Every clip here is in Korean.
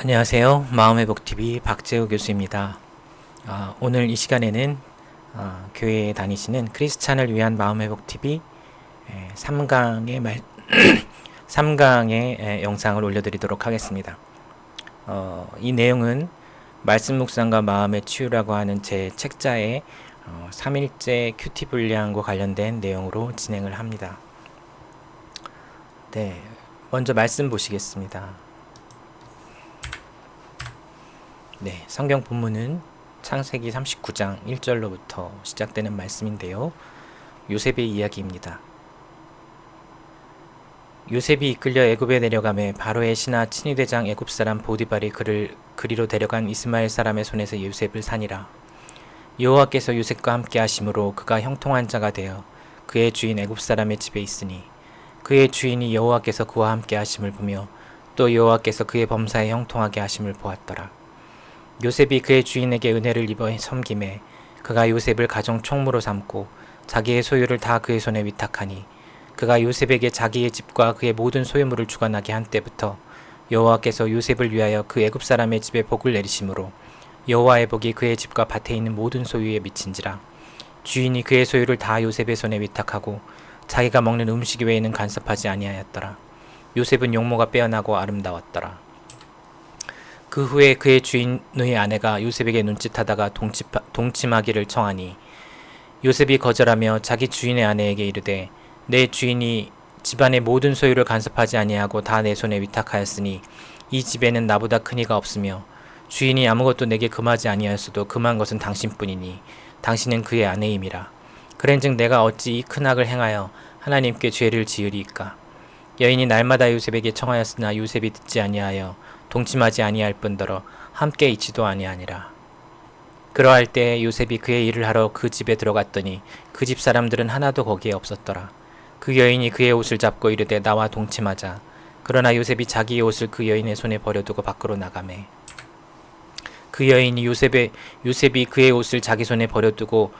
안녕하세요. 마음회복TV 박재우 교수입니다. 오늘 이 시간에는 교회에 다니시는 크리스찬을 위한 마음회복TV 3강의 3강의 영상을 올려드리도록 하겠습니다. 이 내용은 말씀 묵상과 마음의 치유라고 하는 제 책자의 3일째 큐티 분량과 관련된 내용으로 진행을 합니다. 네, 먼저 말씀 보시겠습니다. 네, 성경 본문은 창세기 39장 1절로부터 시작되는 말씀인데요. 요셉의 이야기입니다. 요셉이 이끌려 애굽에 내려가매 바로의 신하 친위대장 애굽 사람 보디발이 그를 그리로 데려간 이스마엘 사람의 손에서 요셉을 산이라. 여호와께서 요셉과 함께 하심으로 그가 형통한 자가 되어 그의 주인 애굽 사람의 집에 있으니 그의 주인이 여호와께서 그와 함께 하심을 보며 또 여호와께서 그의 범사에 형통하게 하심을 보았더라. 요셉이 그의 주인에게 은혜를 입어 섬김에 그가 요셉을 가정 총무로 삼고 자기의 소유를 다 그의 손에 위탁하니 그가 요셉에게 자기의 집과 그의 모든 소유물을 주관하게 한 때부터 여호와께서 요셉을 위하여 그 애굽 사람의 집에 복을 내리심으로 여호와의 복이 그의 집과 밭에 있는 모든 소유에 미친지라. 주인이 그의 소유를 다 요셉의 손에 위탁하고 자기가 먹는 음식 외에는 간섭하지 아니하였더라. 요셉은 용모가 빼어나고 아름다웠더라. 그 후에 그의 주인의 아내가 요셉에게 눈짓하다가 동침하기를 청하니 요셉이 거절하며 자기 주인의 아내에게 이르되 내 주인이 집안의 모든 소유를 간섭하지 아니하고 다 내 손에 위탁하였으니 이 집에는 나보다 큰 이가 없으며 주인이 아무것도 내게 금하지 아니하였어도 금한 것은 당신뿐이니 당신은 그의 아내임이라. 그런즉 내가 어찌 이 큰 악을 행하여 하나님께 죄를 지으리이까. 여인이 날마다 요셉에게 청하였으나 요셉이 듣지 아니하여 동침하지 아니할 뿐더러 함께 있지도 아니하니라. 그러할 때 요셉이 그의 일을 하러 그 집에 들어갔더니 그 집 사람들은 하나도 거기에 없었더라. 그 여인이 그의 옷을 잡고 이르되 나와 동침하자. 그러나 요셉이 자기의 옷을 그 여인의 손에 버려두고 밖으로 나가매. 그 여인이 요셉이 그의 옷을 자기 손에 버려두고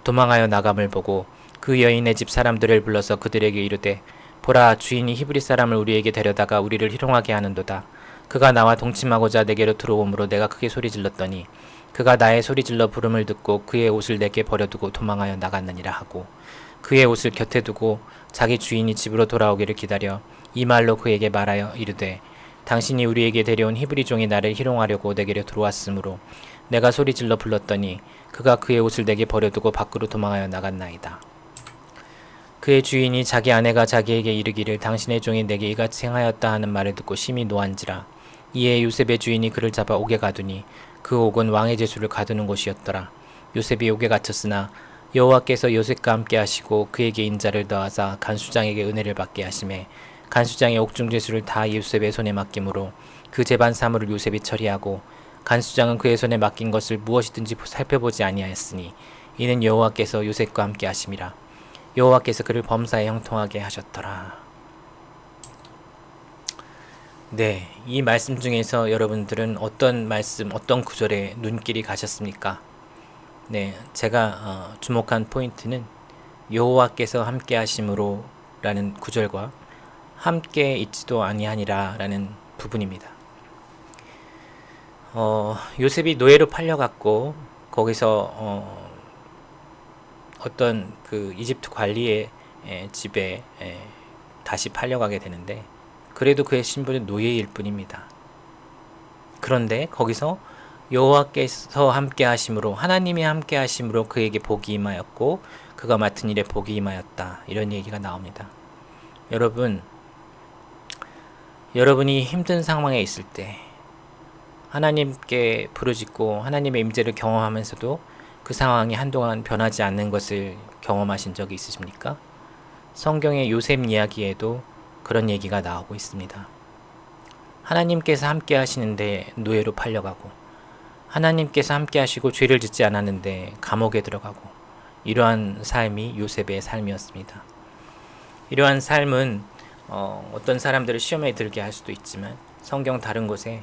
도망하여 나감을 보고 그 여인의 집 사람들을 불러서 그들에게 이르되 보라, 주인이 히브리 사람을 우리에게 데려다가 우리를 희롱하게 하는도다. 그가 나와 동침하고자 내게로 들어오므로 내가 크게 소리질렀더니 그가 나의 소리질러 부름을 듣고 그의 옷을 내게 버려두고 도망하여 나갔느니라 하고 그의 옷을 곁에 두고 자기 주인이 집으로 돌아오기를 기다려 이 말로 그에게 말하여 이르되 당신이 우리에게 데려온 히브리 종이 나를 희롱하려고 내게로 들어왔으므로 내가 소리질러 불렀더니 그가 그의 옷을 내게 버려두고 밖으로 도망하여 나갔나이다. 그의 주인이 자기 아내가 자기에게 이르기를 당신의 종이 내게 이같이 행하였다 하는 말을 듣고 심히 노한지라. 이에 요셉의 주인이 그를 잡아 옥에 가두니 그 옥은 왕의 제수를 가두는 곳이었더라. 요셉이 옥에 갇혔으나 여호와께서 요셉과 함께 하시고 그에게 인자를 더하사 간수장에게 은혜를 받게 하심에 간수장의 옥중 제수를 다 요셉의 손에 맡김으로 그 재반 사물을 요셉이 처리하고 간수장은 그의 손에 맡긴 것을 무엇이든지 살펴보지 아니하였으니 이는 여호와께서 요셉과 함께 하심이라. 여호와께서 그를 범사에 형통하게 하셨더라. 네, 이 말씀 중에서 여러분들은 어떤 말씀, 어떤 구절에 눈길이 가셨습니까? 네, 제가 주목한 포인트는 여호와께서 함께 하심으로 라는 구절과 함께 있지도 아니하니라 라는 부분입니다. 요셉이 노예로 팔려갔고 거기서 어떤 그 이집트 관리의 집에 다시 팔려가게 되는데 그래도 그의 신분은 노예일 뿐입니다. 그런데 거기서 여호와께서 함께 하심으로 하나님이 함께 하심으로 그에게 복이 임하였고 그가 맡은 일에 복이 임하였다. 이런 얘기가 나옵니다. 여러분이 힘든 상황에 있을 때 하나님께 부르짖고 하나님의 임재를 경험하면서도 그 상황이 한동안 변하지 않는 것을 경험하신 적이 있으십니까? 성경의 요셉 이야기에도 그런 얘기가 나오고 있습니다. 하나님께서 함께 하시는데 노예로 팔려가고 하나님께서 함께 하시고 죄를 짓지 않았는데 감옥에 들어가고 이러한 삶이 요셉의 삶이었습니다. 이러한 삶은 어떤 사람들을 시험에 들게 할 수도 있지만 성경 다른 곳에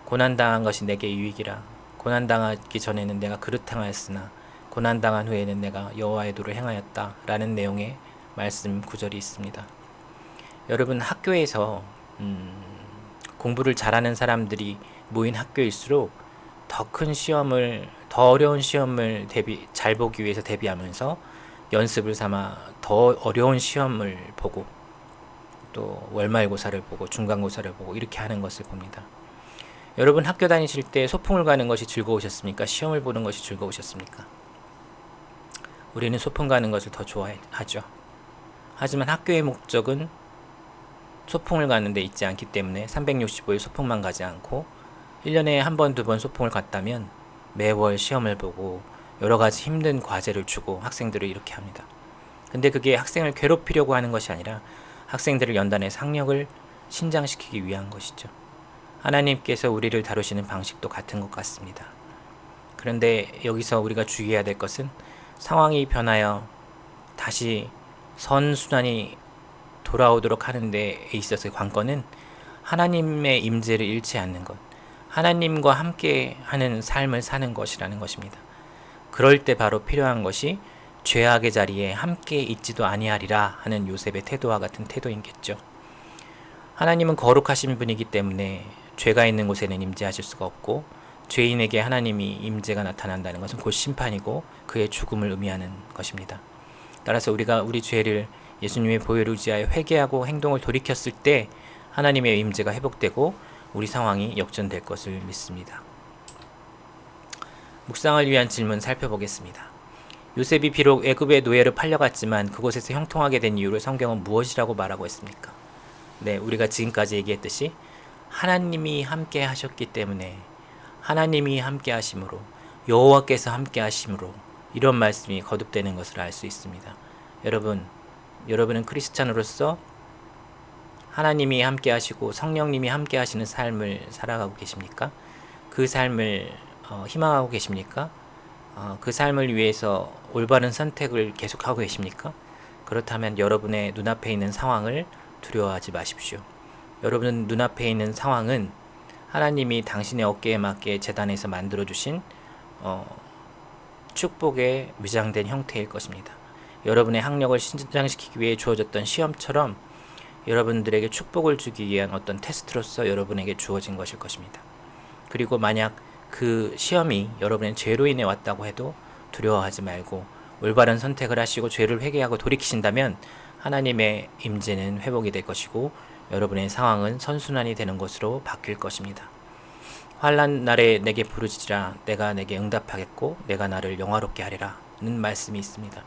고난당한 것이 내게 유익이라 고난당하기 전에는 내가 그릇 행하였으나 고난당한 후에는 내가 여호와의 도를 행하였다 라는 내용의 말씀 구절이 있습니다. 여러분 학교에서 공부를 잘하는 사람들이 모인 학교일수록 더 어려운 시험을 잘 보기 위해서 대비하면서 연습을 삼아 더 어려운 시험을 보고 또 월말고사를 보고 중간고사를 보고 이렇게 하는 것을 봅니다. 여러분 학교 다니실 때 소풍을 가는 것이 즐거우셨습니까? 시험을 보는 것이 즐거우셨습니까? 우리는 소풍 가는 것을 더 좋아하죠. 하지만 학교의 목적은 소풍을 가는 데 있지 않기 때문에 365일 소풍만 가지 않고 1년에 한 번, 두 번 소풍을 갔다면 매월 시험을 보고 여러 가지 힘든 과제를 주고 학생들을 이렇게 합니다. 근데 그게 학생을 괴롭히려고 하는 것이 아니라 학생들을 연단해서 학력을 신장시키기 위한 것이죠. 하나님께서 우리를 다루시는 방식도 같은 것 같습니다. 그런데 여기서 우리가 주의해야 될 것은 상황이 변하여 다시 선순환이 돌아오도록 하는 데 있어서의 관건은 하나님의 임재를 잃지 않는 것, 하나님과 함께 하는 삶을 사는 것이라는 것입니다. 그럴 때 바로 필요한 것이 죄악의 자리에 함께 있지도 아니하리라 하는 요셉의 태도와 같은 태도인겠죠. 하나님은 거룩하신 분이기 때문에 죄가 있는 곳에는 임재하실 수가 없고, 죄인에게 하나님이 임재가 나타난다는 것은 곧 심판이고 그의 죽음을 의미하는 것입니다. 따라서 우리가 우리 죄를 예수님의 보혈을 의지하여 회개하고 행동을 돌이켰을 때 하나님의 임재가 회복되고 우리 상황이 역전될 것을 믿습니다. 묵상을 위한 질문 살펴보겠습니다. 요셉이 비록 애굽의 노예로 팔려갔지만 그곳에서 형통하게 된 이유를 성경은 무엇이라고 말하고 있습니까? 네, 우리가 지금까지 얘기했듯이 하나님이 함께 하셨기 때문에, 하나님이 함께 하심으로, 여호와께서 함께 하심으로 이런 말씀이 거듭되는 것을 알 수 있습니다. 여러분은 크리스찬으로서 하나님이 함께 하시고 성령님이 함께 하시는 삶을 살아가고 계십니까? 그 삶을 희망하고 계십니까? 그 삶을 위해서 올바른 선택을 계속하고 계십니까? 그렇다면 여러분의 눈앞에 있는 상황을 두려워하지 마십시오. 여러분 눈앞에 있는 상황은 하나님이 당신의 어깨에 맞게 제단에서 만들어주신 축복의 위장된 형태일 것입니다. 여러분의 학력을 신장시키기 위해 주어졌던 시험처럼 여러분들에게 축복을 주기 위한 어떤 테스트로서 여러분에게 주어진 것일 것입니다. 그리고 만약 그 시험이 여러분의 죄로 인해 왔다고 해도 두려워하지 말고 올바른 선택을 하시고 죄를 회개하고 돌이키신다면 하나님의 임재는 회복이 될 것이고 여러분의 상황은 선순환이 되는 것으로 바뀔 것입니다. 환난 날에 내게 부르짖으라 내가 내게 응답하겠고 내가 나를 영화롭게 하리라 는 말씀이 있습니다.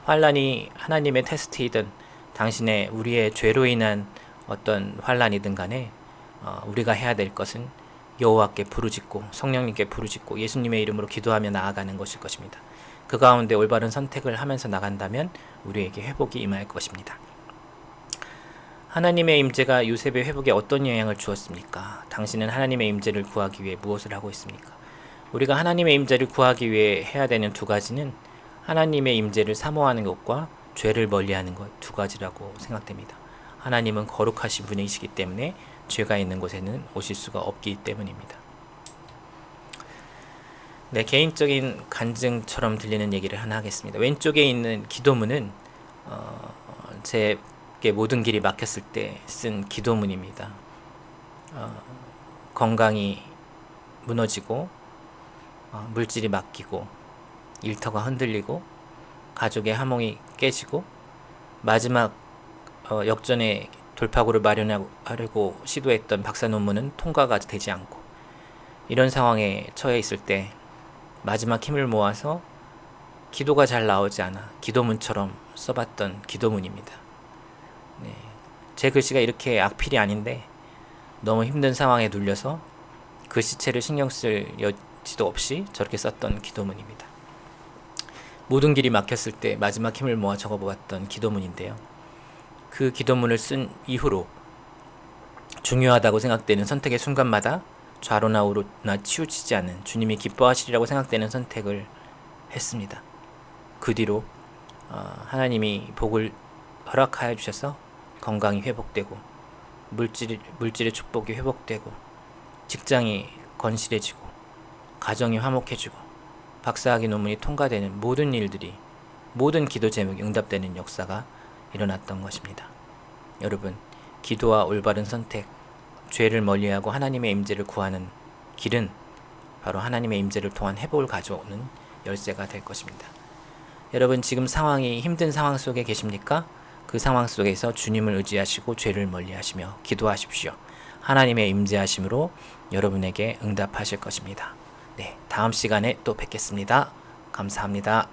환난이 하나님의 테스트이든 우리의 죄로 인한 어떤 환난이든 간에 우리가 해야 될 것은 여호와께 부르짖고 성령님께 부르짖고 예수님의 이름으로 기도하며 나아가는 것일 것입니다. 그 가운데 올바른 선택을 하면서 나간다면 우리에게 회복이 임할 것입니다. 하나님의 임재가 요셉의 회복에 어떤 영향을 주었습니까? 당신은 하나님의 임재를 구하기 위해 무엇을 하고 있습니까? 우리가 하나님의 임재를 구하기 위해 해야 되는 두 가지는 하나님의 임재를 사모하는 것과 죄를 멀리하는 것 두 가지라고 생각됩니다. 하나님은 거룩하신 분이시기 때문에 죄가 있는 곳에는 오실 수가 없기 때문입니다. 네, 개인적인 간증처럼 들리는 얘기를 하나 하겠습니다. 왼쪽에 있는 기도문은 제게 모든 길이 막혔을 때 쓴 기도문입니다. 건강이 무너지고 물질이 막히고 일터가 흔들리고 가족의 화목이 깨지고 마지막 역전의 돌파구를 마련하려고 시도했던 박사 논문은 통과가 되지 않고 이런 상황에 처해 있을 때 마지막 힘을 모아서 기도가 잘 나오지 않아 기도문처럼 써봤던 기도문입니다. 네, 제 글씨가 이렇게 악필이 아닌데 너무 힘든 상황에 눌려서 글씨체를 신경 쓸 여지도 없이 저렇게 썼던 기도문입니다. 모든 길이 막혔을 때 마지막 힘을 모아 적어보았던 기도문인데요. 그 기도문을 쓴 이후로 중요하다고 생각되는 선택의 순간마다 좌로나 우로나 치우치지 않는 주님이 기뻐하시리라고 생각되는 선택을 했습니다. 그 뒤로 하나님이 복을 허락하여 주셔서 건강이 회복되고 물질의 축복이 회복되고 직장이 건실해지고 가정이 화목해지고 박사학위 논문이 통과되는 모든 기도 제목이 응답되는 역사가 일어났던 것입니다. 여러분, 기도와 올바른 선택 죄를 멀리하고 하나님의 임재를 구하는 길은 바로 하나님의 임재를 통한 회복을 가져오는 열쇠가 될 것입니다. 여러분 지금 상황이 힘든 상황 속에 계십니까? 그 상황 속에서 주님을 의지하시고 죄를 멀리하시며 기도하십시오. 하나님의 임재하심으로 여러분에게 응답하실 것입니다. 네, 다음 시간에 또 뵙겠습니다. 감사합니다.